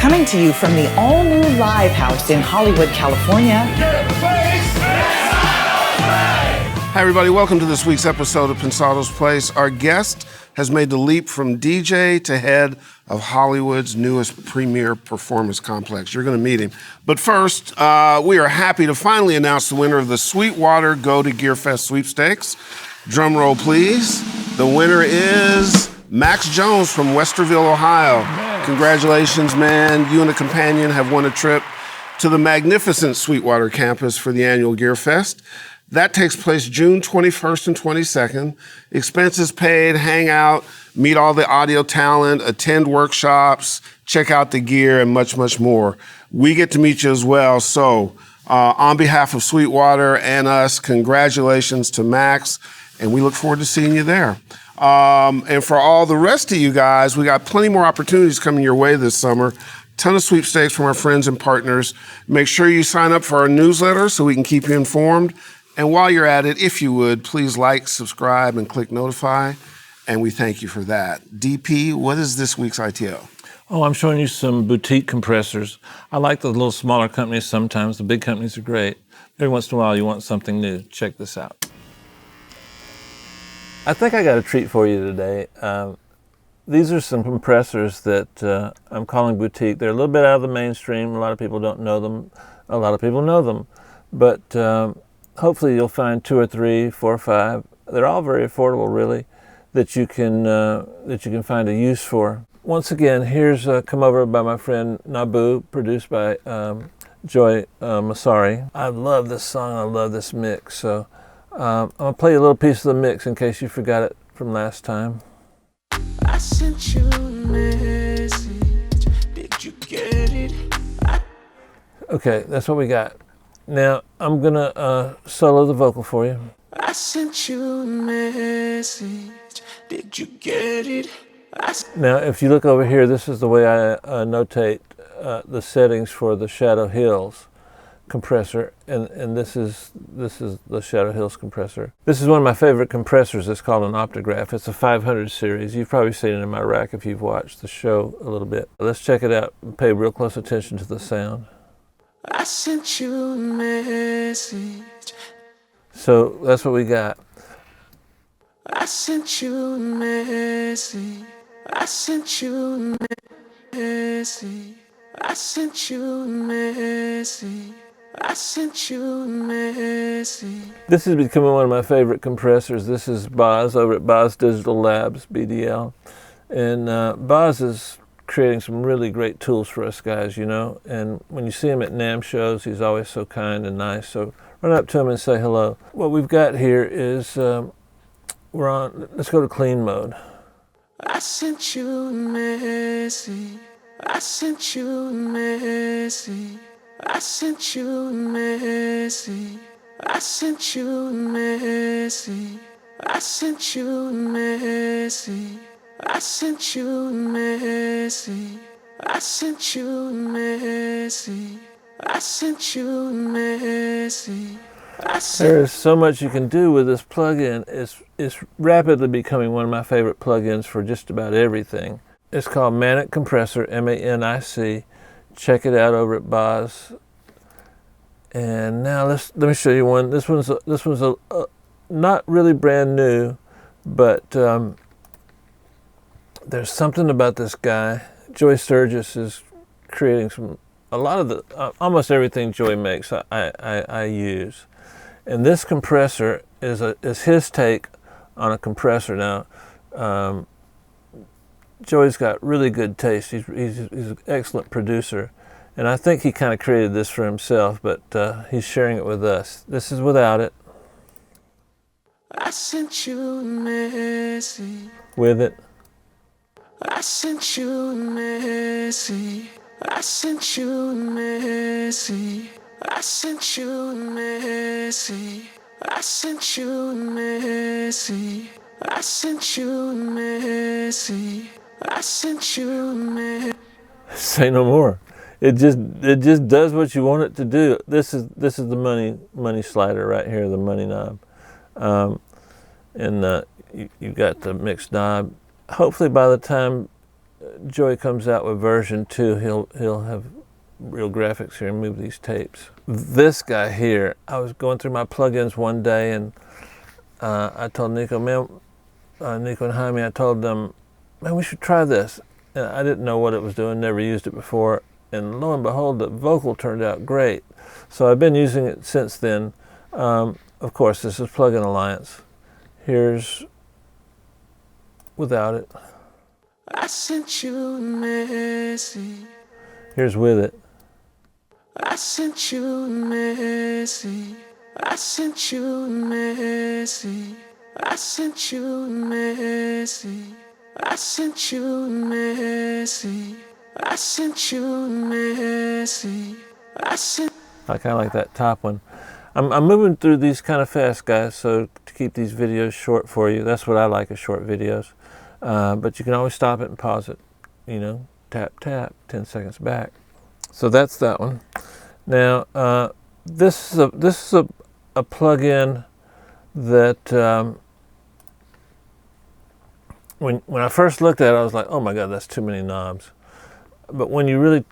coming to you from the all-new Live House in Hollywood, California. Hi, everybody. Welcome to this week's episode of Pensado's Place. Our guest has made the leap from DJ to head of Hollywood's newest premier performance complex. You're going to meet him. But first, we are happy to finally announce the winner of the Sweetwater Go to Gear Fest sweepstakes. Drum roll, please. The winner is Max Jones from Westerville, Ohio. Man. Congratulations, man. You and a companion have won a trip to the magnificent Sweetwater campus for the annual Gear Fest. That takes place June 21st and 22nd. Expenses paid, hang out, meet all the audio talent, attend workshops, check out the gear, and much, much more. We get to meet you as well. So on behalf of Sweetwater and us, congratulations to Max, and we look forward to seeing you there. And for all the rest of you guys, we got plenty more opportunities coming your way this summer. Ton of sweepstakes from our friends and partners. Make sure you sign up for our newsletter so we can keep you informed. And while you're at it, if you would, please like, subscribe, and click notify. And we thank you for that. DP, what is this week's ITO? Oh, I'm showing you some boutique compressors. I like the little smaller companies sometimes. The big companies are great. Every once in a while, you want something new. Check this out. I think I got a treat for you today. These are some compressors that I'm calling boutique. They're a little bit out of the mainstream. A lot of people don't know them. A lot of people know them. But hopefully you'll find 2 or 3, 4 or 5. They're all very affordable, really, that you can find a use for. Once again, here's Come Over by my friend Nabu, produced by Joy Masari. I love this song. I love this mix. So I'm going to play you a little piece of the mix in case you forgot it from last time. I sent you a message. Did you get it? Okay, that's what we got. Now, I'm going to solo the vocal for you. I sent you a message. Did you get it? Now, if you look over here, this is the way I notate the settings for the Shadow Hills compressor, and this is the Shadow Hills compressor. This is one of my favorite compressors. It's called an Optograph. It's a 500 series. You've probably seen it in my rack if you've watched the show a little bit. Let's check it out and pay real close attention to the sound. I sent you a message. So that's what we got. I sent you a message. I sent you a message. I sent you a message. I sent you a message. This is becoming one of my favorite compressors. This is Boz over at Boz Digital Labs, BDL. And Boz is creating some really great tools for us guys, you know. And when you see him at NAMM shows, he's always so kind and nice. So run up to him and say hello. What we've got here is, let's go to clean mode. I sent you a message. I sent you a message. I sent you a message. I sent you a message. I sent you a message. I sent you a message. I sent you a message. I sent you a message. There is so much you can do with this plugin. It's rapidly becoming one of my favorite plugins for just about everything. It's called Manic Compressor, M-A-N-I-C. Check it out over at Boz. And now let me show you one. This one's not really brand new, but there's something about this guy. Joy Sturgis is creating almost everything Joy makes I use. And this compressor is his take on a compressor. Now, Joey's got really good taste. He's an excellent producer. And I think he kind of created this for himself, but he's sharing it with us. This is without it. I sent you a message. With it. I sent you a message. I sent you a message. I sent you a message. I sent you a message. I sent you a message. I sent you a message. Say no more. It just does what you want it to do. This is the money slider right here, the money knob, and you got the mixed knob. Hopefully by the time Joey comes out with version 2, he'll have real graphics here and move these tapes. This guy here, I was going through my plugins one day and I told Nico, Nico and Jaime, I told them, man, we should try this. And I didn't know what it was doing, never used it before. And lo and behold, the vocal turned out great. So I've been using it since then. Of course, this is Plugin Alliance. Here's without it. I sent you a message. Here's with it. I sent you a message. I sent you a message. I sent you a message. I sent you a message. I sent you a message. I kind of like that top one. I'm moving through these kind of fast, guys, so to keep these videos short for you. That's what I like, is short videos. But you can always stop it and pause it. You know, tap, tap, 10 seconds back. So that's that one. Now, this is a plug-in that when I first looked at it, I was like, oh my God, that's too many knobs. But when you really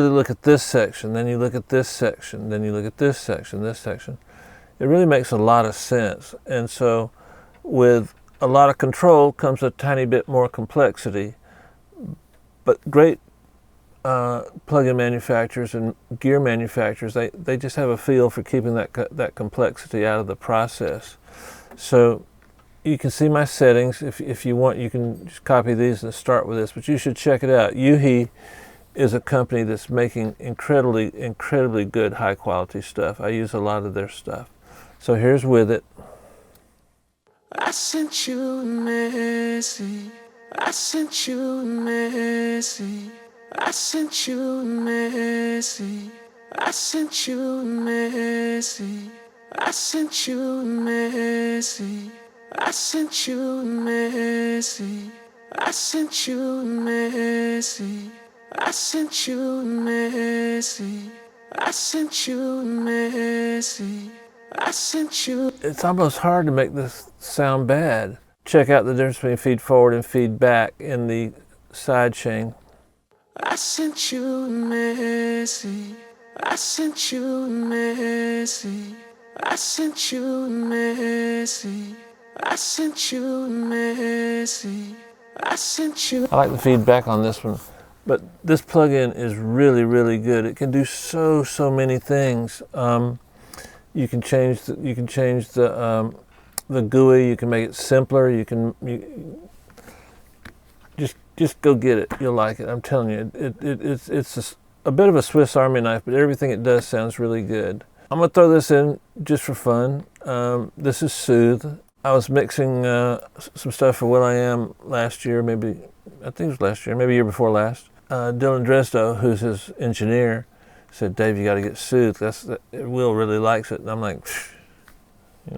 look at this section, then you look at this section, then you look at this section, it really makes a lot of sense. And so with a lot of control comes a tiny bit more complexity. But great plug-in manufacturers and gear manufacturers, they just have a feel for keeping that complexity out of the process. So you can see my settings. If you want, you can just copy these and start with this, but you should check it out. Yuhi is a company that's making incredibly good high quality stuff. I use a lot of their stuff. So here's with it. I sent you a message. I sent you a message. I sent you a message. I sent you a message. I sent you a message. I sent you a message. I sent you a message. I sent you a message. I sent you a message. I sent you. It's almost hard to make this sound bad. Check out the difference between feed forward and feed back in the side chain. I sent you a message. I sent you a message. I sent you a message. I sent you a message. I sent you. I like the feedback on this one, but this plugin is really good. It can do so many things. You can change the GUI. You can make it simpler. Just go get it. You'll like it. I'm telling you, it's a bit of a Swiss Army knife, but everything it does sounds really good. I'm gonna throw this in just for fun. This is Soothe. I was mixing some stuff for Will.i.am last year, I think it was last year, maybe year before last. Dylan Dresdo, who's his engineer, said, Dave, you got to get Soothe. Will really likes it. And I'm like,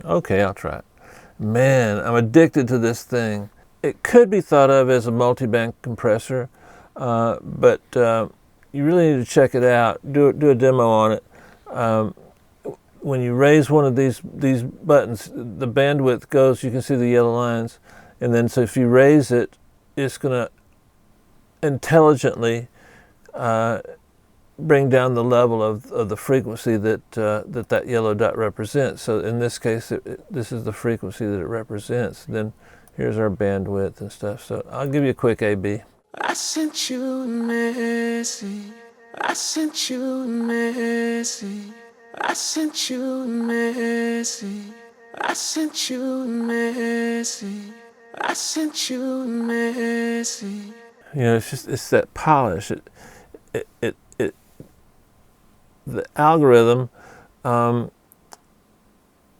okay, I'll try it. Man, I'm addicted to this thing. It could be thought of as a multi-band compressor, but you really need to check it out. Do a demo on it. When you raise one of these buttons, the bandwidth goes, you can see the yellow lines, and then so if you raise it, it's going to intelligently bring down the level of the frequency that yellow dot represents. So in this case, this is the frequency that it represents. Then here's our bandwidth and stuff. So I'll give you a quick A/B. I sent you a message. I sent you a message. I sent you a message. I sent you a message. I sent you a message. You know, it's that polish. The algorithm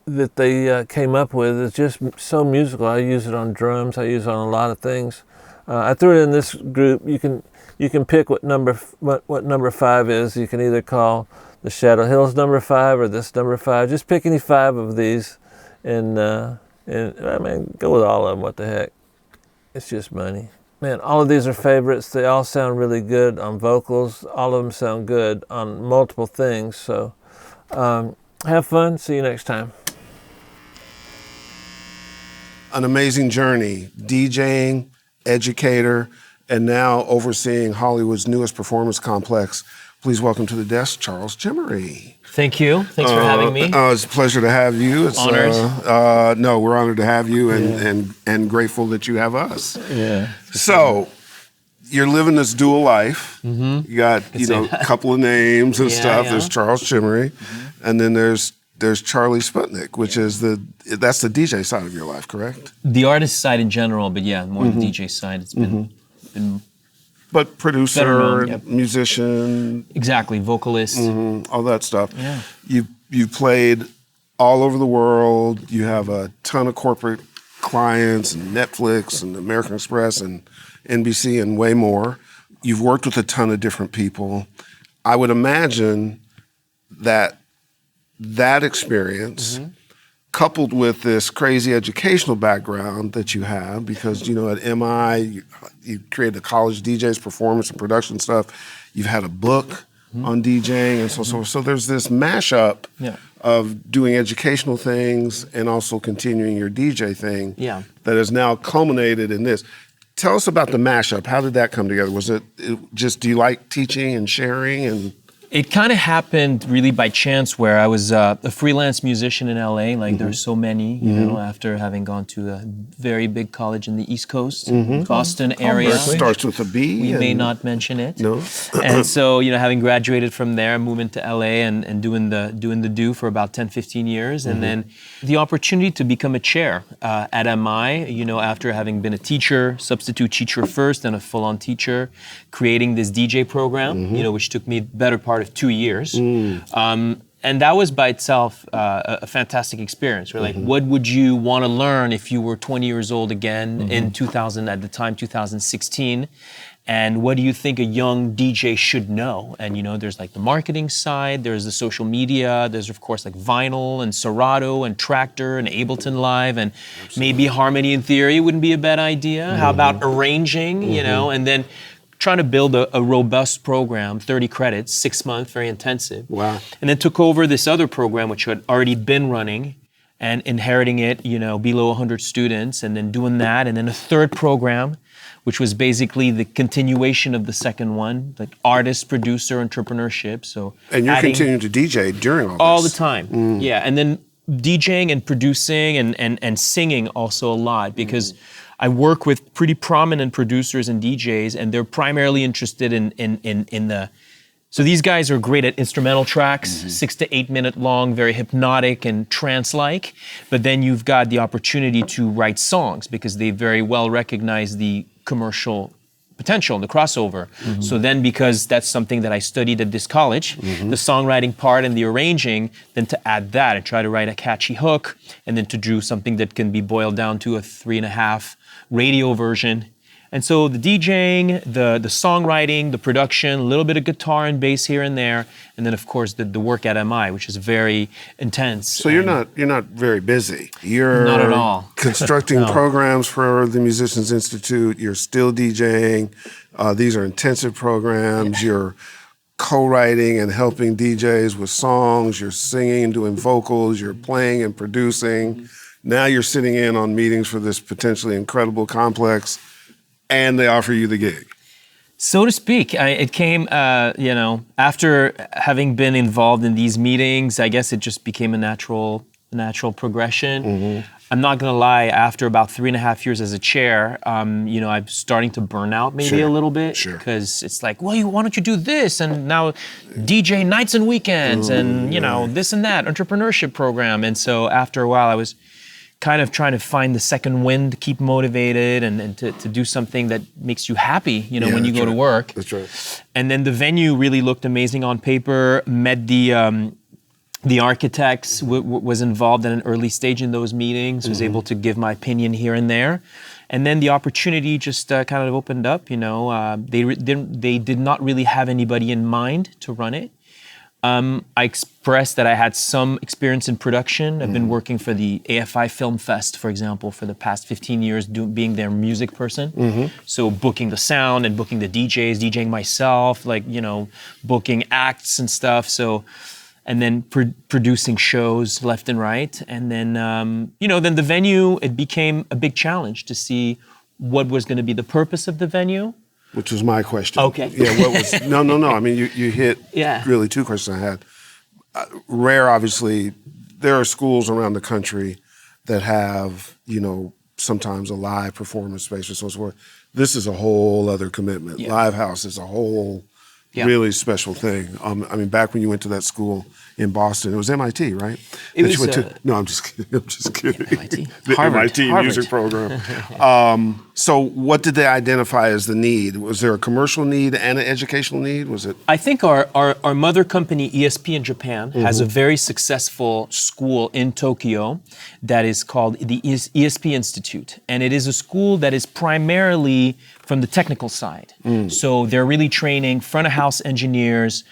that they came up with is just so musical. I use it on drums. I use it on a lot of things. I threw it in this group. You can pick what number 5 is. You can either call the Shadow Hills number 5 or this number 5. Just pick any 5 of these, and I mean, go with all of them. What the heck? It's just money. Man, all of these are favorites. They all sound really good on vocals. All of them sound good on multiple things. So have fun. See you next time. An amazing journey, DJing, educator, and now overseeing Hollywood's newest performance complex. Please welcome to the desk, Charles Chemery. Thank you. Thanks for having me. It's a pleasure to have you. It's honored. No, we're honored to have you, and grateful that you have us. Yeah. So, you're living this dual life. Mm-hmm. You got a couple of names and stuff. Yeah. There's Charles Chemery, and then there's Charlie Sputnik, which is that's the DJ side of your life, correct? The artist side in general, but more the DJ side. It's been But producer, Better known, musician, exactly, vocalist. all that stuff. Yeah. You've played all over the world. You have a ton of corporate clients, and Netflix, and American Express, and NBC, and way more. You've worked with a ton of different people. I would imagine that experience, coupled with this crazy educational background that you have, because at MI you created the college DJs performance and production stuff. You've had a book on DJing and so. So there's this mashup of doing educational things and also continuing your DJ thing that has now culminated in this. Tell us about the mashup. How did that come together? Was it just, do you like teaching and sharing and? It kind of happened really by chance, where I was a freelance musician in LA. There's so many, after having gone to a very big college in the East Coast, Boston area. Starts with a B. We may not mention it. No. And so, having graduated from there, moving to LA and doing the do for about 10, 15 years. And then the opportunity to become a chair at MI, after having been a teacher, substitute teacher first, and a full-on teacher, creating this DJ program, which took me the better part of 2 years. And that was by itself a fantastic experience. We're like, what would you want to learn if you were 20 years old again in 2016? And what do you think a young DJ should know? And there's the marketing side, there's the social media, there's of course vinyl and Serato and Tractor and Ableton Live, and maybe Harmony in Theory wouldn't be a bad idea. How about arranging, and then trying to build a robust program, 30 credits, 6 months, very intensive. Wow. And then took over this other program, which had already been running, and inheriting it, below 100 students, and then doing that. And then a third program, which was basically the continuation of the second one, like artist, producer, entrepreneurship. So and you're continuing to DJ during all the time. Yeah, and then DJing and producing and singing also a lot, because I work with pretty prominent producers and DJs, and they're primarily interested in the. So these guys are great at instrumental tracks, 6 to 8 minute long, very hypnotic and trance-like. But then you've got the opportunity to write songs, because they very well recognize the commercial potential, the crossover. So then, because that's something that I studied at this college, the songwriting part and the arranging, then to add that and try to write a catchy hook, and then to do something that can be boiled down to a 3.5 radio version. And so the DJing, the songwriting, the production, a little bit of guitar and bass here and there, and then of course the work at MI, which is very intense. So you're not very busy. You're not at all constructing programs for the Musicians Institute. You're still DJing. These are intensive programs. You're co-writing and helping DJs with songs. You're singing and doing vocals. You're playing and producing. Now you're sitting in on meetings for this potentially incredible complex, and they offer you the gig. So to speak, it came, after having been involved in these meetings. I guess it just became a natural progression. I'm not gonna lie, after about 3.5 years as a chair, I'm starting to burn out maybe a little bit, because it's like, well, why don't you do this? And now DJ nights and weekends, and this and that, entrepreneurship program. And so after a while, I was kind of trying to find the second wind to keep motivated and to do something that makes you happy, when you go to work. That's right. And then the venue really looked amazing on paper, met the architects, was involved at an early stage in those meetings, was able to give my opinion here and there. And then the opportunity just kind of opened up, they did not really have anybody in mind to run it. I expressed that I had some experience in production. I've been working for the AFI Film Fest, for example, for the past 15 years, being their music person. So booking the sound and booking the DJs, DJing myself, booking acts and stuff. So, and then producing shows left and right. And then, then the venue, it became a big challenge to see what was going to be the purpose of the venue. which was my question. Okay. Yeah, what was, no. I mean, you hit really two questions I had. Rare, obviously, there are schools around the country that have, sometimes a live performance space or so forth. This is a whole other commitment. Yeah. Live house is a whole really special thing. I mean, back when you went to that school in Boston, it was MIT, right? It was, you went to, no, I'm just kidding. MIT. The Harvard. MIT music program. So what did they identify as the need? Was there a commercial need and an educational need? Was it? I think our mother company, ESP in Japan, has a very successful school in Tokyo that is called the ESP Institute. And it is a school that is primarily from the technical side. So they're really training front of house engineers,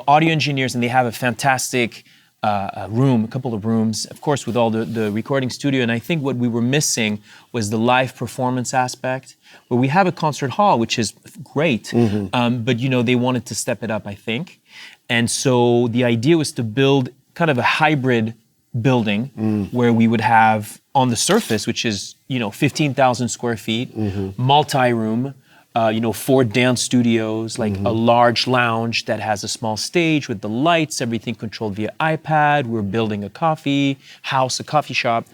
audio engineers, and they have a fantastic a couple of rooms, of course, with all the recording studio. And I think what we were missing was the live performance aspect, where we have a concert hall, which is great, but they wanted to step it up, I think. And so the idea was to build kind of a hybrid building where we would have on the surface, which is 15,000 square feet, multi-room, 4 dance studios, like a large lounge that has a small stage with the lights, everything controlled via iPad. We're building a coffee shop.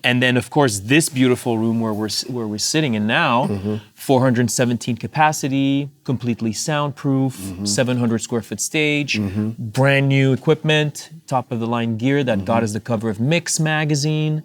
And then, of course, this beautiful room where we're sitting in now, 417 capacity, completely soundproof, 700 square foot stage, brand new equipment, top of the line gear that got us the cover of Mix magazine.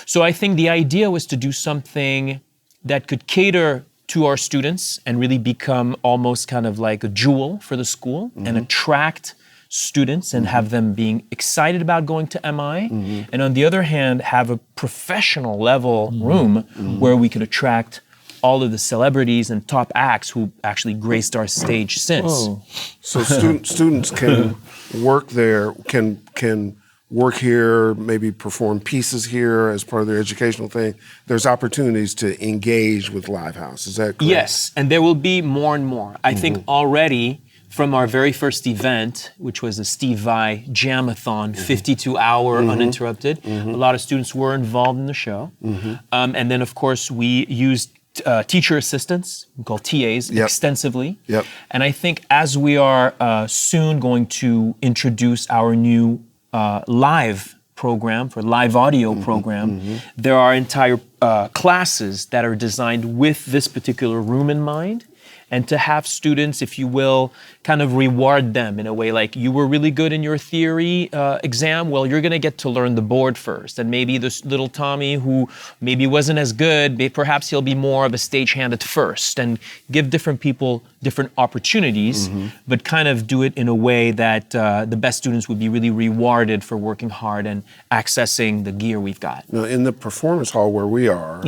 So I think the idea was to do something that could cater to our students and really become almost kind of like a jewel for the school and attract students and have them being excited about going to MI. And on the other hand, have a professional level room where we could attract all of the celebrities and top acts who actually graced our stage since. So students can work there, can work here, maybe perform pieces here as part of their educational thing. There's opportunities to engage with Live House. Is that correct? Yes, and there will be more and more. I think already from our very first event, which was a Steve Vai Jam-a-thon, 52-hour uninterrupted, a lot of students were involved in the show. And then, of course, we used teacher assistants, we call TAs, extensively. And I think as we are soon going to introduce our new live program, for live audio program, there are entire classes that are designed with this particular room in mind. And to have students, if you will, kind of reward them in a way like, you were really good in your theory exam, well, you're gonna get to learn the board first. And maybe this little Tommy who maybe wasn't as good, perhaps he'll be more of a stagehand at first, and give different people different opportunities, but kind of do it in a way that the best students would be really rewarded for working hard and accessing the gear we've got. Now, in the performance hall where we are,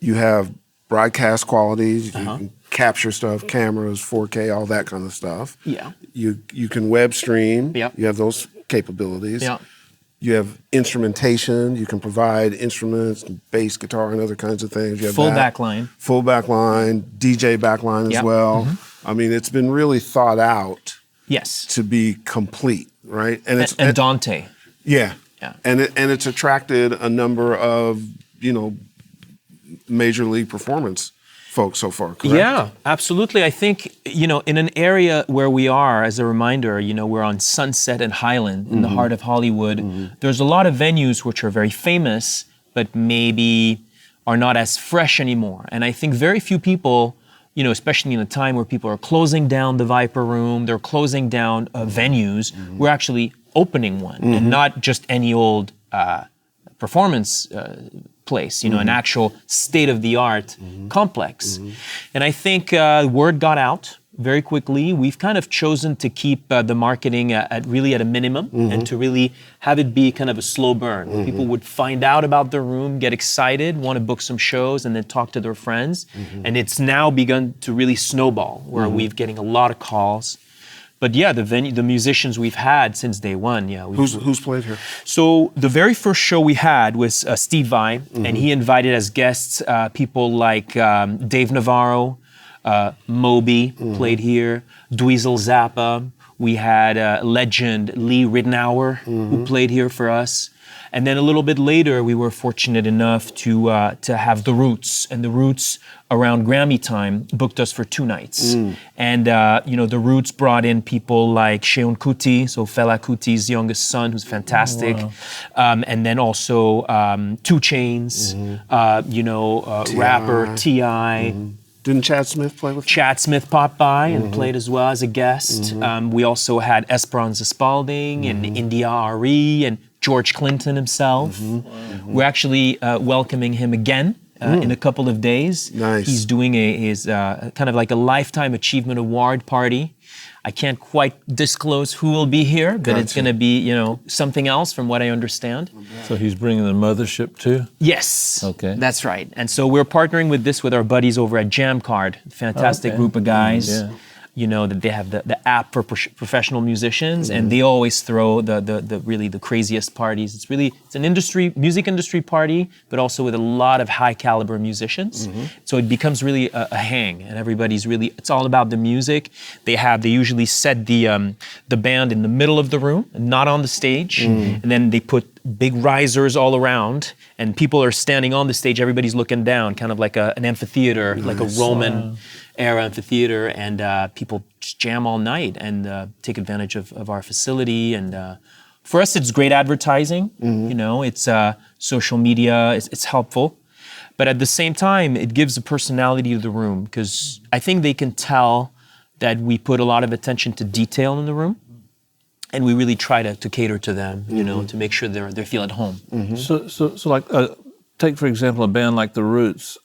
you have broadcast qualities, you can capture stuff, cameras, 4K, all that kind of stuff. You can web stream. You have those capabilities. You have instrumentation. You can provide instruments, bass, guitar, and other kinds of things. You have full backline. Full backline, DJ backline as well. I mean, it's been really thought out. To be complete, right? And Dante. And it's attracted a number of major league performance folks so far, correct? Yeah, absolutely. I think, in an area where we are, as a reminder, we're on Sunset and Highland in the heart of Hollywood. There's a lot of venues which are very famous, but maybe are not as fresh anymore. And I think very few people, especially in a time where people are closing down the Viper Room, they're closing down venues, we're actually opening one, and not just any old performance place, an actual state-of-the-art complex. And I think word got out very quickly. We've kind of chosen to keep the marketing at a minimum and to really have it be kind of a slow burn. People would find out about the room, get excited, want to book some shows, and then talk to their friends. And it's now begun to really snowball, where we're getting a lot of calls. But yeah, the musicians we've had since day one. Who's played here? So the very first show we had was Steve Vai, and he invited as guests people like Dave Navarro, Moby played here, Dweezil Zappa. We had legend Lee Ritenour who played here for us. And then a little bit later, we were fortunate enough to have The Roots. And The Roots, around Grammy time, booked us for 2 nights. And, The Roots brought in people like Seun Kuti, so Fela Kuti's youngest son, who's fantastic. And then also 2 Chainz, rapper T.I., Didn't Chad Smith play with you? Chad Smith popped by and played as well as a guest. We also had Esperanza Spalding and India Ari and George Clinton himself. We're actually welcoming him again in a couple of days. Nice. He's doing his kind of like a Lifetime Achievement Award party. I can't quite disclose who will be here, but it's going to be, something else from what I understand. So he's bringing the mothership too? Yes. Okay. That's right. And so we're partnering with our buddies over at Jam Card, fantastic group of guys. Yeah. That they have the app for professional musicians, and they always throw the really the craziest parties. It's an music industry party, but also with a lot of high caliber musicians. So it becomes really a hang, and everybody's it's all about the music. They usually set the band in the middle of the room, not on the stage, and then they put big risers all around, and people are standing on the stage. Everybody's looking down, kind of like an amphitheater, like a Roman era amphitheater, and people just jam all night and take advantage of our facility. And for us, it's great advertising. It's social media. It's helpful, but at the same time, it gives a personality to the room, because I think they can tell that we put a lot of attention to detail in the room. And we really try to cater to them, to make sure they feel at home. So like, take for example a band like The Roots.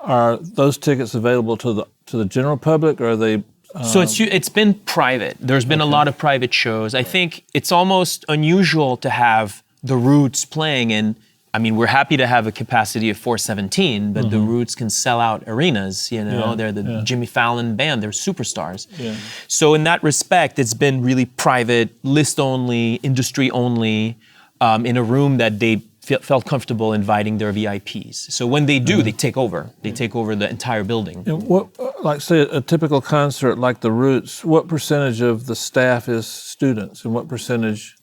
Are those tickets available to the general public, or are they? So it's been private. There's been a lot of private shows. I think it's almost unusual to have The Roots playing in. I mean, we're happy to have a capacity of 417, but The Roots can sell out arenas, They're the Jimmy Fallon band, they're superstars. Yeah. So in that respect, it's been really private, list only, industry only, in a room that they felt comfortable inviting their VIPs. So when they do, they take over. They take over the entire building. And what, like say a typical concert like The Roots, what percentage of the staff is students, and what percentage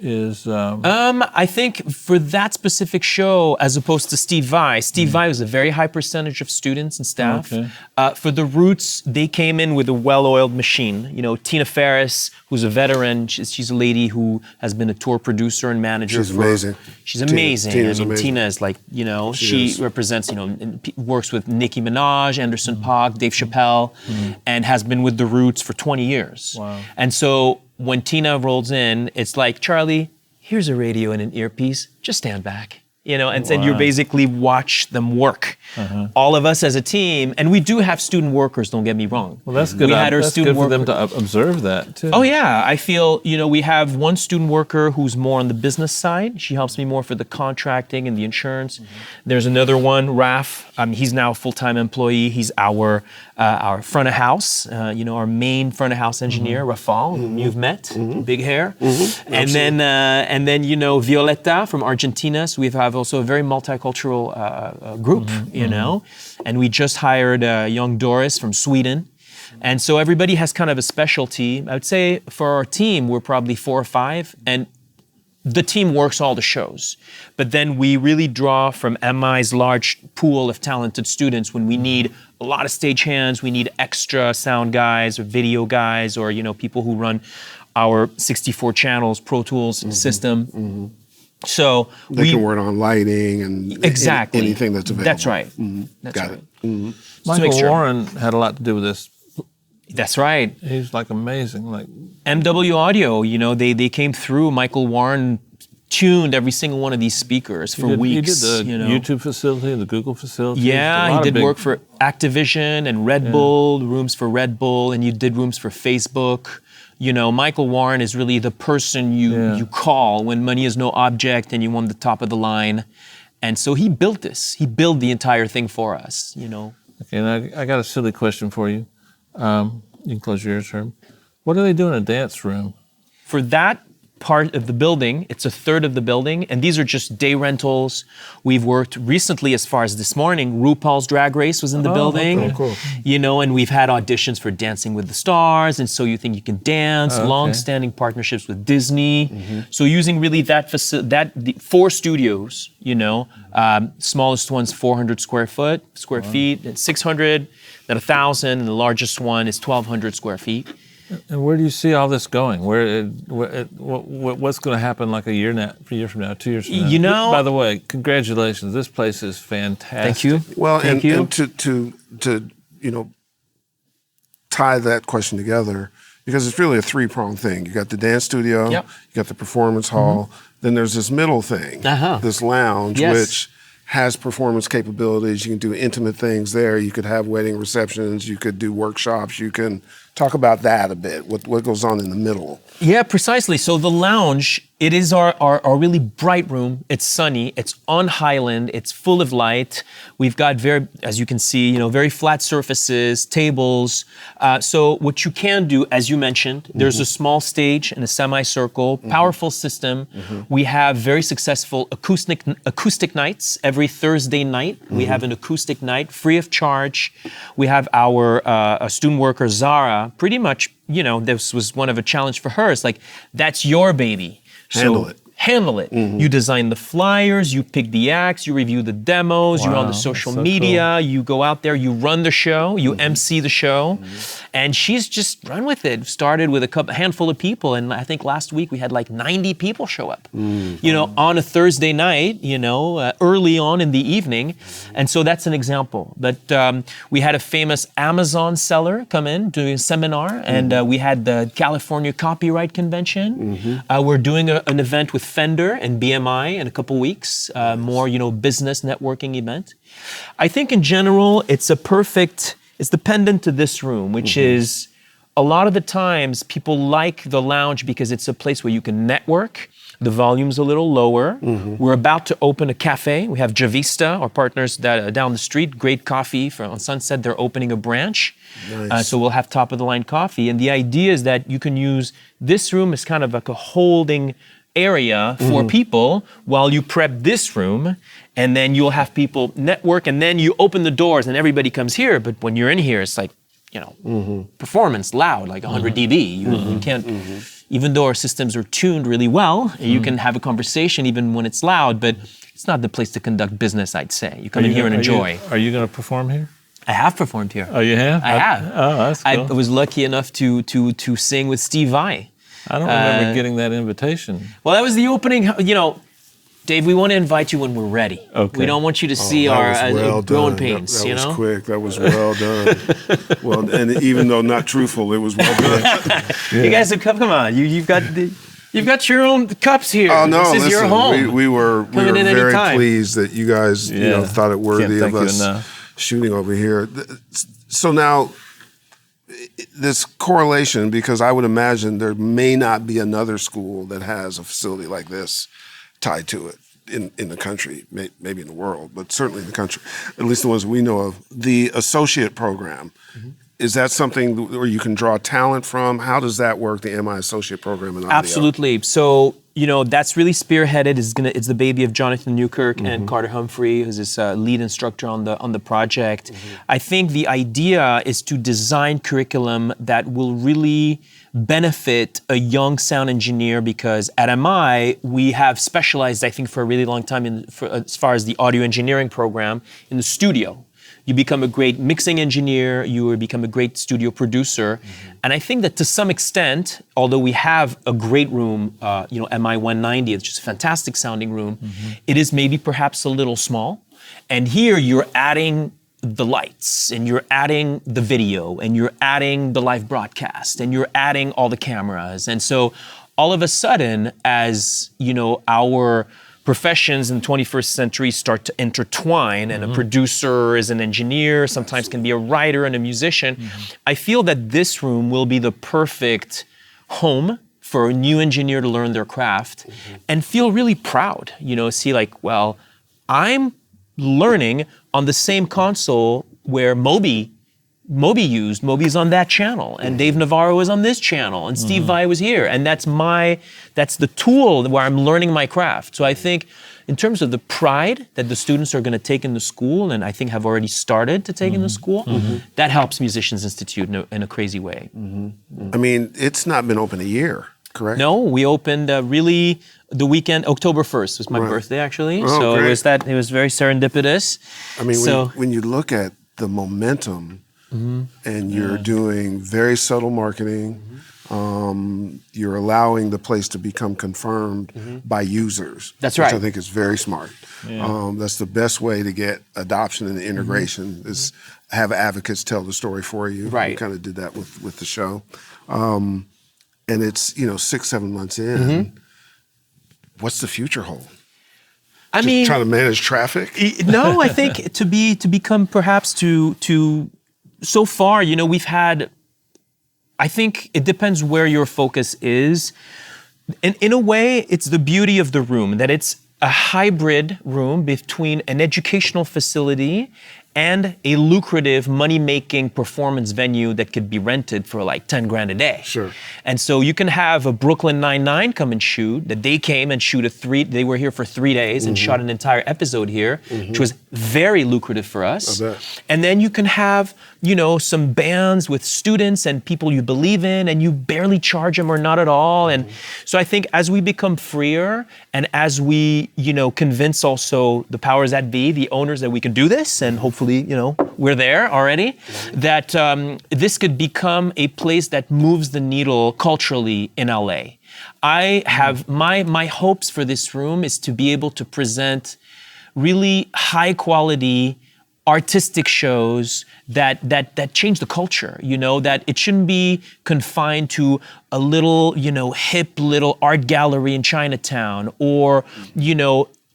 is I think for that specific show, as opposed to Steve Vai was a very high percentage of students and staff. Okay. For The Roots, they came in with a well-oiled machine. Tina Ferris, who's a veteran, she's a lady who has been a tour producer and manager. She's amazing. She's amazing. Tina's amazing. Tina is like, she represents, works with Nicki Minaj, Anderson .Paak, Dave Chappelle, and has been with The Roots for 20 years. Wow. And so when Tina rolls in, it's like, Charlie, here's a radio and an earpiece, just stand back. And you basically watch them work. All of us as a team, and we do have student workers, don't get me wrong. Well, that's good. That's good for them to observe that, too. Oh, yeah. I feel, we have one student worker who's more on the business side. She helps me more for the contracting and the insurance. There's another one, Raf. He's now a full-time employee. He's our front of house, our main front of house engineer, Rafal, whom you've met, big hair. And then, Violetta from Argentina. So we have also a very multicultural group, and we just hired young Doris from Sweden. And so everybody has kind of a specialty. I would say for our team, we're probably 4 or 5, and the team works all the shows. But then we really draw from MI's large pool of talented students when we need a lot of stage-hands, we need extra sound guys or video guys, or people who run our 64 channels Pro Tools system. So they can work on lighting and exactly anything that's available. That's right. That's Got right. it. Michael Warren had a lot to do with this. That's right. He's like amazing. Like MW Audio, they came through. Michael Warren tuned every single one of these speakers for weeks. He did the YouTube facility, the Google facility. Yeah, he did work for Activision and Red Bull, rooms for Red Bull, and you did rooms for Facebook. Michael Warren is really the person you call when money is no object and you want the top of the line. And so he built this. He built the entire thing for us, Okay, and I got a silly question for you. You can close your ears, Herb. What do they do in a dance room? For that part of the building. It's a third of the building. And these are just day rentals. We've worked recently, as far as this morning, RuPaul's Drag Race was in the building. Okay, cool. You know, and we've had auditions for Dancing with the Stars and So You Think You Can Dance, long-standing partnerships with Disney. So using really the 4 studios, you know, smallest one's 400 square feet, and 600, then 1,000, and the largest one is 1,200 square feet. And where do you see all this going? What's going to happen like a year from now, 2 years from now? You know, by the way, congratulations. This place is fantastic. Thank you. Well, Thank you. And to you know, tie that question together, because it's really a 3-pronged thing. You got the dance studio, Yep. you got the performance hall, then there's this middle thing, this lounge, Yes. which has performance capabilities. You can do intimate things there. You could have wedding receptions. You could do workshops. You can talk about that a bit. What goes on in the middle? Yeah, precisely. So the lounge, it is our really bright room. It's sunny. It's on Highland. It's full of light. We've got as you can see, you know, very flat surfaces, tables. So what you can do, as you mentioned, there's a small stage and a semicircle, powerful system. We have very successful acoustic nights every Thursday night. We have an acoustic night free of charge. We have our student worker, Zara, pretty much, you know, this was one of a challenge for her. It's like, that's your baby. Handle it. You design the flyers, you pick the acts, you review the demos, you're on the social media, you go out there, you run the show, you MC the show, and she's just run with it. Started with a handful of people, and I think last week we had like 90 people show up, you know, on a Thursday night, you know, early on in the evening, and so that's an example. But we had a famous Amazon seller come in doing a seminar, and we had the California Copyright Convention. We're doing an event with Fender and BMI in a couple weeks, more, you know, business networking event. I think in general, it's the pendant to this room, which is a lot of the times people like the lounge because it's a place where you can network. The volume's a little lower. We're about to open a cafe. We have Javista, our partners that down the street, great coffee on Sunset. They're opening a branch. Nice. So we'll have top of the line coffee. And the idea is that you can use this room as kind of like a holding area for people while you prep this room, and then you'll have people network, and then you open the doors and everybody comes here. But when you're in here, it's like, you know, performance loud, like 100 dB. You can't, even though our systems are tuned really well, you can have a conversation even when it's loud, but it's not the place to conduct business, I'd say. You come in here and enjoy. Are you going to perform here? I have performed here. Oh, you have? I have. Oh, that's cool. I was lucky enough to sing with Steve Vai. I don't remember getting that invitation. Well, that was the opening. You know, Dave, we want to invite you when we're ready. Okay. We don't want you to see our growing pains. That you was know, quick. That was well done. Well, and even though not truthful, it was well done. You guys have come on. You've got your own cups here. Oh no! This is your home. We were in very anytime. pleased that you guys you know thought it worthy of us shooting over here. So now, this correlation, because I would imagine there may not be another school that has a facility like this tied to it in the country, maybe in the world, but certainly in the country, at least the ones we know of. The associate program, is that something where you can draw talent from? How does that work, the MI associate program in audio? Absolutely. So, you know, that's really spearheaded. It's the baby of Jonathan Newkirk and Carter Humphrey, who's his lead instructor on the project. I think the idea is to design curriculum that will really benefit a young sound engineer, because at MI, we have specialized, I think, for a really long time as far as the audio engineering program in the studio. You become a great mixing engineer, you become a great studio producer. And I think that to some extent, although we have a great room, MI 190, it's just a fantastic sounding room, it is maybe perhaps a little small. And here you're adding the lights, and you're adding the video, and you're adding the live broadcast, and you're adding all the cameras. And so all of a sudden, as you know, our professions in the 21st century start to intertwine, and a producer is an engineer, sometimes can be a writer and a musician. I feel that this room will be the perfect home for a new engineer to learn their craft and feel really proud, see like, well, I'm learning on the same console where Moby Moby used. Moby's on that channel, and Dave Navarro is on this channel, and Steve Vai was here, and that's the tool where I'm learning my craft. So I think in terms of the pride that the students are going to take in the school, and I think have already started to take in the school, that helps Musicians Institute in a crazy way. I mean, it's not been open a year, correct? No, we opened really the weekend, October 1st was my birthday actually. Oh, so great. it was very serendipitous. I mean, so, when you look at the momentum and you're doing very subtle marketing, you're allowing the place to become confirmed by users. That's right. Which I think is very smart. That's the best way to get adoption and integration is have advocates tell the story for you. Right. We kind of did that with the show. And it's, 6-7 months in. What's the future hold? I Just mean, trying to manage traffic? No, I think to become perhaps to so far, we've had, I think it depends where your focus is. And in a way, it's the beauty of the room, that it's a hybrid room between an educational facility and a lucrative money-making performance venue that could be rented for like 10 grand a day. Sure. And so you can have a Brooklyn Nine-Nine come and shoot, that they came and they were here for 3 days and shot an entire episode here, which was very lucrative for us. I bet. And then you can have, some bands with students and people you believe in, and you barely charge them or not at all. And so I think as we become freer and as we, convince also the powers that be, the owners, that we can do this, and hopefully, we're there already, that this could become a place that moves the needle culturally in LA. I have my hopes for this room is to be able to present really high quality artistic shows that change the culture, that it shouldn't be confined to a little, hip little art gallery in Chinatown, or,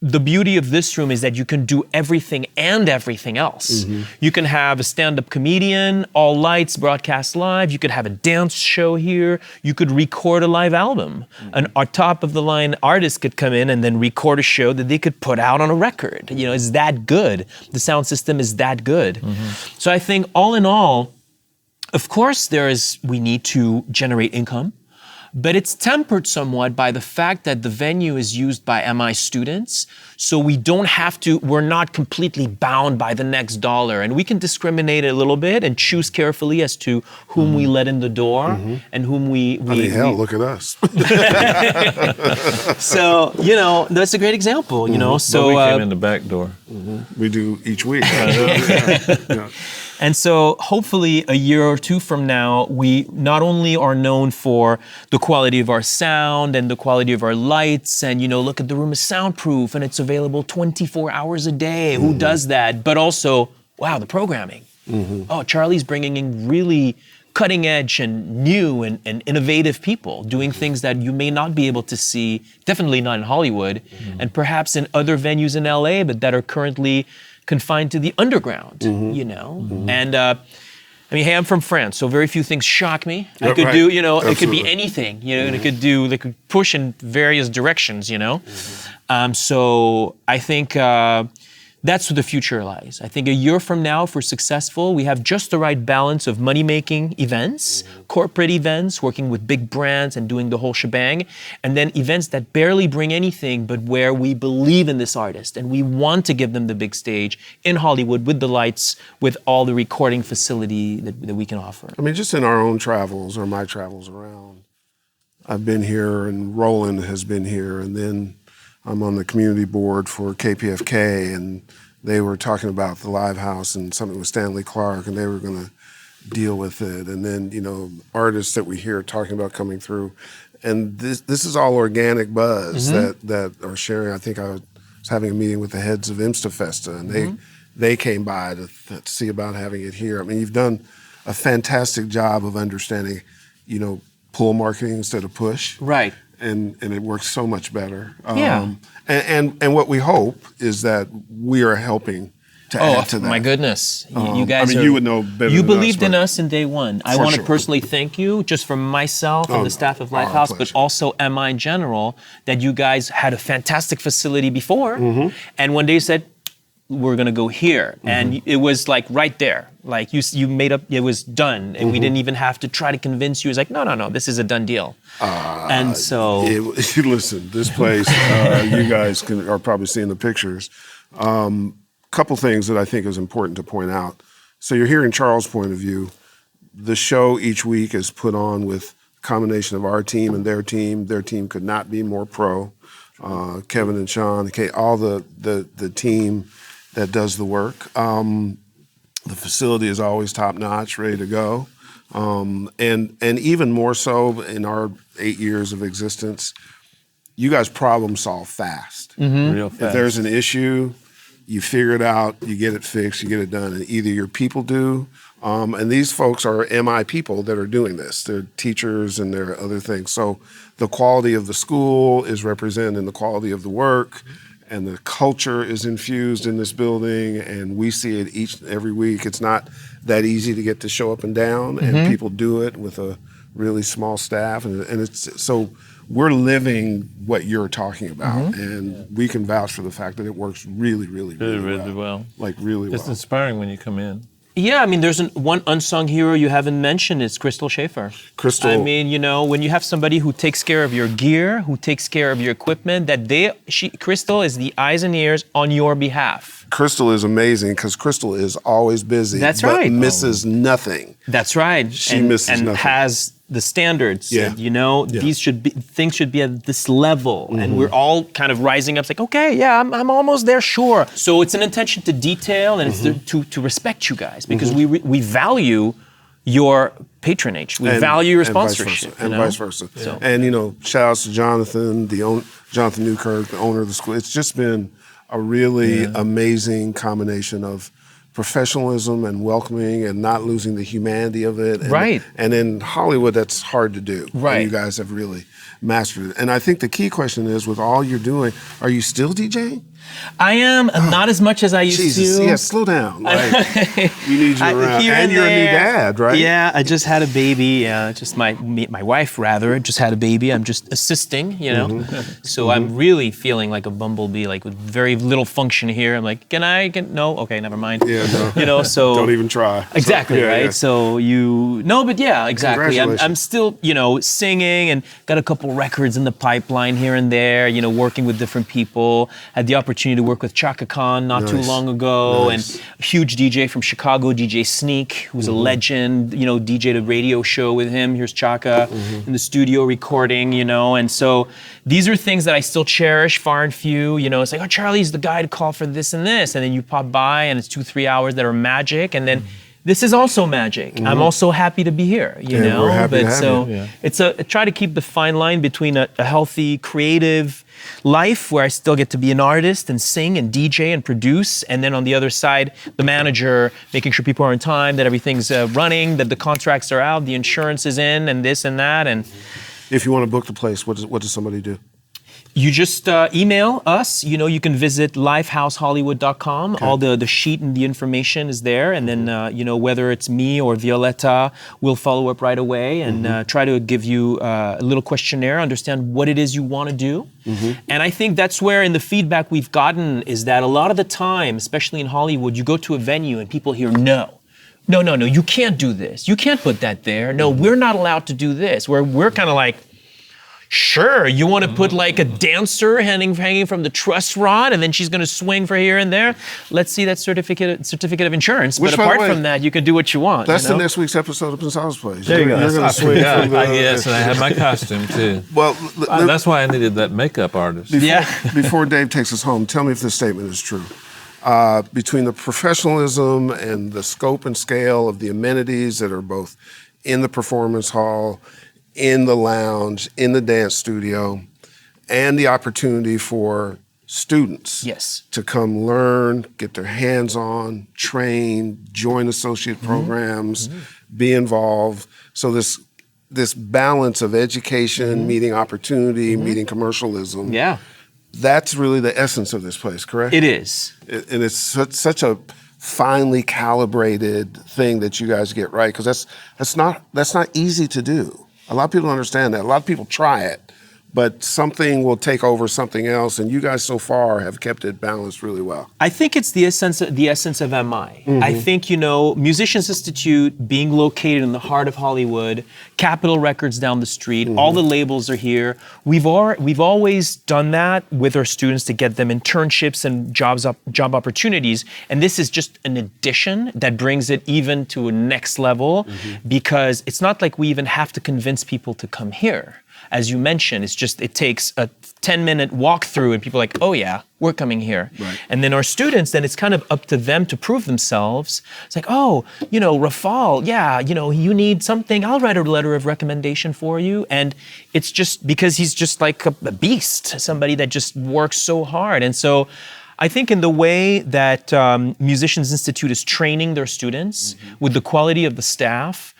the beauty of this room is that you can do everything and everything else. You can have a stand-up comedian, all lights, broadcast live. You could have a dance show here. You could record a live album. A top-of-the-line artist could come in and then record a show that they could put out on a record. It's that good. The sound system is that good. So I think all in all, of course, we need to generate income. But it's tempered somewhat by the fact that the venue is used by MI students, so we're not completely bound by the next dollar, and we can discriminate a little bit and choose carefully as to whom we let in the door and whom we look at us. So, that's a great example, so... But we came in the back door. We do each week. Yeah. And so hopefully a year or two from now, we not only are known for the quality of our sound and the quality of our lights and, look at the room is soundproof and it's available 24 hours a day. Who does that? But also, wow, the programming. Oh, Charlie's bringing in really cutting edge and new and innovative people doing things that you may not be able to see, definitely not in Hollywood, and perhaps in other venues in LA, but that are currently confined to the underground, And hey, I'm from France, so very few things shock me. I could do, it could be anything, they could push in various directions, So I think that's where the future lies. I think a year from now, if we're successful, we have just the right balance of money-making events, corporate events, working with big brands and doing the whole shebang, and then events that barely bring anything, but where we believe in this artist and we want to give them the big stage in Hollywood with the lights, with all the recording facility that we can offer. I mean, just in our own travels or my travels around, I've been here and Roland has been here, and then I'm on the community board for KPFK, and they were talking about the Live House and something with Stanley Clark, and they were going to deal with it. And then, artists that we hear talking about coming through. And this is all organic buzz that are sharing. I think I was having a meeting with the heads of Imstafesta, and they came by to see about having it here. I mean, you've done a fantastic job of understanding, pull marketing instead of push. Right. And it works so much better. Yeah. And what we hope is that we are helping to add to that. Oh my goodness! You guys, you would know better. You than believed us, in us in day one. I want to sure. personally thank you, just from myself and the staff of Lighthouse, but also MI in general, that you guys had a fantastic facility before, and one day you said, we're gonna go here, and it was like right there. Like you made up, it was done, and we didn't even have to try to convince you. It was like, no, this is a done deal. And so, listen, this place, you guys are probably seeing the pictures. Couple things that I think is important to point out. So you're hearing Charles' point of view. The show each week is put on with a combination of our team and their team. Their team could not be more pro. Kevin and Sean, all the team that does the work. The facility is always top notch, ready to go. And even more so in our 8 years of existence, you guys problem solve fast. Real fast. If there's an issue, you figure it out, you get it fixed, you get it done. And either your people do, and these folks are MI people that are doing this. They're teachers and they're other things. So the quality of the school is represented in the quality of the work, and the culture is infused in this building, and we see it each and every week. It's not that easy to get to show up and down, and people do it with a really small staff, and it's so we're living what you're talking about, and we can vouch for the fact that it works really well. Like really well. It's inspiring when you come in. yeah, I mean, there's one unsung hero you haven't mentioned. It's Crystal Schaefer. Crystal. I mean, when you have somebody who takes care of your gear, who takes care of your equipment, Crystal is the eyes and ears on your behalf. Crystal is amazing because Crystal is always busy. That's but right. misses nothing. That's right. She misses and nothing. has the standards. Yeah. These things should be at this level, and we're all kind of rising up. It's like, okay, yeah, I'm almost there, sure. So it's an intention to detail, and it's to respect you guys because we value your patronage. We value your sponsorship. Vice versa. So. And shout outs to Jonathan, Jonathan Newkirk, the owner of the school. It's just been a really amazing combination of professionalism and welcoming and not losing the humanity of it. And, And in Hollywood, that's hard to do. Right. And you guys have really mastered it. And I think the key question is, with all you're doing, are you still DJing? I am, not as much as I used Jesus, to. yeah, slow down. Like, we need you around. And you're a new dad, right? Yeah, I just had a baby. Just my wife, rather, just had a baby. I'm just assisting, So I'm really feeling like a bumblebee, like with very little function here. I'm like, no, okay, never mind. Yeah, no. So don't even try. Exactly, so, right? Yeah. But yeah, exactly. I'm still, singing and got a couple records in the pipeline here and there, working with different people. Had the opportunity to work with Chaka Khan not too long ago, and a huge DJ from Chicago, DJ Sneak, who's a legend, DJ'd a radio show with him. Here's Chaka in the studio recording, and so these are things that I still cherish, far and few. It's like, oh, Charlie's the guy to call for this, and then you pop by and it's 2-3 hours that are magic, and then this is also magic. I'm also happy to be here, We're happy to have you. It's try to keep the fine line between a healthy, creative life where I still get to be an artist and sing and DJ and produce, and then on the other side, the manager, making sure people are on time, that everything's running, that the contracts are out, the insurance is in, and this and that. And if you want to book the place, what does somebody do? You just email us. You can visit lifehousehollywood.com. Okay. All the sheet and the information is there. And then, whether it's me or Violetta, we'll follow up right away and try to give you a little questionnaire, understand what it is you want to do. And I think that's where in the feedback we've gotten is that a lot of the time, especially in Hollywood, you go to a venue and people hear no, you can't do this. You can't put that there. No, we're not allowed to do this. We're kind of like, sure, you want to put like a dancer hanging from the truss rod and then she's going to swing for here and there? Let's see that certificate of insurance. Which, but apart from that, you can do what you want. That's the next week's episode of Pensado's Place. There you go. You're going to swing from the... Yes, and I have my costume too. Well, that's why I needed that makeup artist. Before Dave takes us home, tell me if this statement is true. Between the professionalism and the scope and scale of the amenities that are both in the performance hall, in the lounge, in the dance studio, and the opportunity for students to come learn, get their hands on, train, join associate programs, be involved. So this balance of education, meeting opportunity, meeting commercialism, that's really the essence of this place, correct? It is. And it's such a finely calibrated thing that you guys get right, because that's not easy to do. A lot of people don't understand that. A lot of people try it, but something will take over something else, and you guys so far have kept it balanced really well. I think it's the essence of MI. I think, Musicians Institute being located in the heart of Hollywood, Capitol Records down the street, all the labels are here. We've always done that with our students to get them internships and job opportunities, and this is just an addition that brings it even to a next level, because it's not like we even have to convince people to come here. As you mentioned, it takes a 10-minute walkthrough and people are like, oh yeah, we're coming here. Right. And then our students, then it's kind of up to them to prove themselves. It's like, oh, Rafal, yeah, you need something, I'll write a letter of recommendation for you. And it's just because he's just like a beast, somebody that just works so hard. And so I think in the way that Musicians Institute is training their students with the quality of the staff,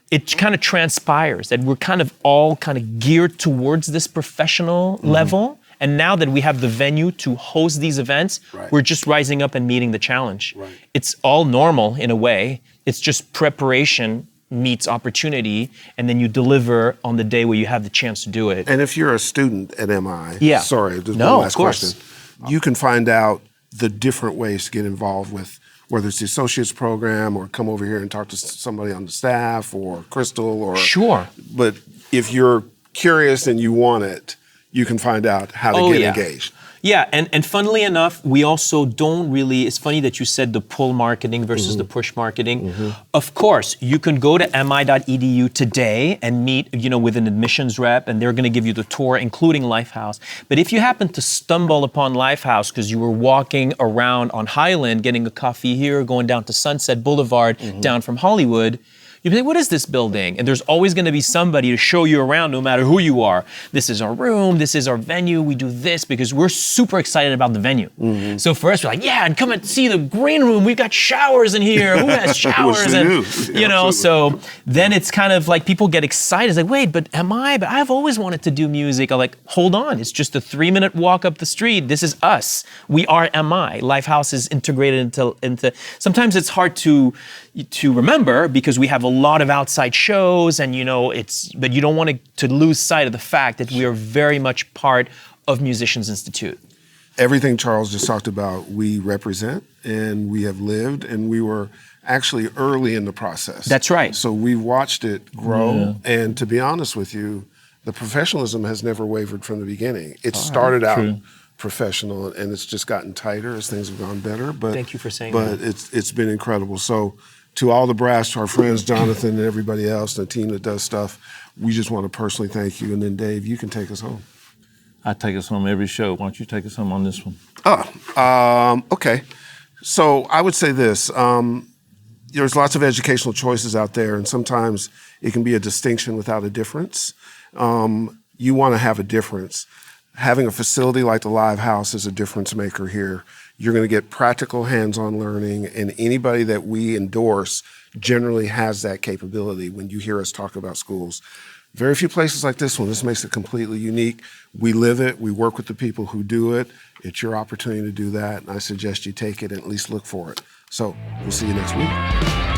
it kind of transpires that we're kind of all kind of geared towards this professional level. And now that we have the venue to host these events, we're just rising up and meeting the challenge. Right. It's all normal in a way. It's just preparation meets opportunity, and then you deliver on the day where you have the chance to do it. And if you're a student at MI, sorry, there's one last question. You can find out the different ways to get involved with, whether it's the associate's program or come over here and talk to somebody on the staff or Crystal or... Sure. But if you're curious and you want it, you can find out how to get engaged. Yeah, and funnily enough, we also don't really, it's funny that you said the pull marketing versus the push marketing. Of course, you can go to mi.edu today and meet, with an admissions rep, and they're gonna give you the tour, including Lifehouse. But if you happen to stumble upon Lifehouse because you were walking around on Highland, getting a coffee here, going down to Sunset Boulevard, down from Hollywood, you'd be like, what is this building? And there's always gonna be somebody to show you around no matter who you are. This is our room, this is our venue, we do this because we're super excited about the venue. So for us, we're like, yeah, and come and see the green room, we've got showers in here, who has showers? So then it's kind of like people get excited, it's like, wait, but I've always wanted to do music. I'm like, hold on, it's just a 3-minute walk up the street, this is us. We are MI. Lifehouse is integrated into sometimes it's hard to remember because we have a lot of outside shows and but you don't want to lose sight of the fact that we are very much part of Musicians Institute. Everything Charles just talked about, we represent and we have lived, and we were actually early in the process. That's right. So we've watched it grow, and to be honest with you, the professionalism has never wavered from the beginning. It started out professional, and it's just gotten tighter as things have gone better. But thank you for saying that. But it's been incredible. So to all the brass, to our friends, Jonathan and everybody else, the team that does stuff, we just want to personally thank you. And then Dave, you can take us home. I take us home every show. Why don't you take us home on this one? Okay. So I would say this. There's lots of educational choices out there, and sometimes it can be a distinction without a difference. You want to have a difference. Having a facility like the Live House is a difference maker here. You're going to get practical hands-on learning, and anybody that we endorse generally has that capability when you hear us talk about schools. Very few places like this one. This makes it completely unique. We live it. We work with the people who do it. It's your opportunity to do that, and I suggest you take it and at least look for it. So we'll see you next week.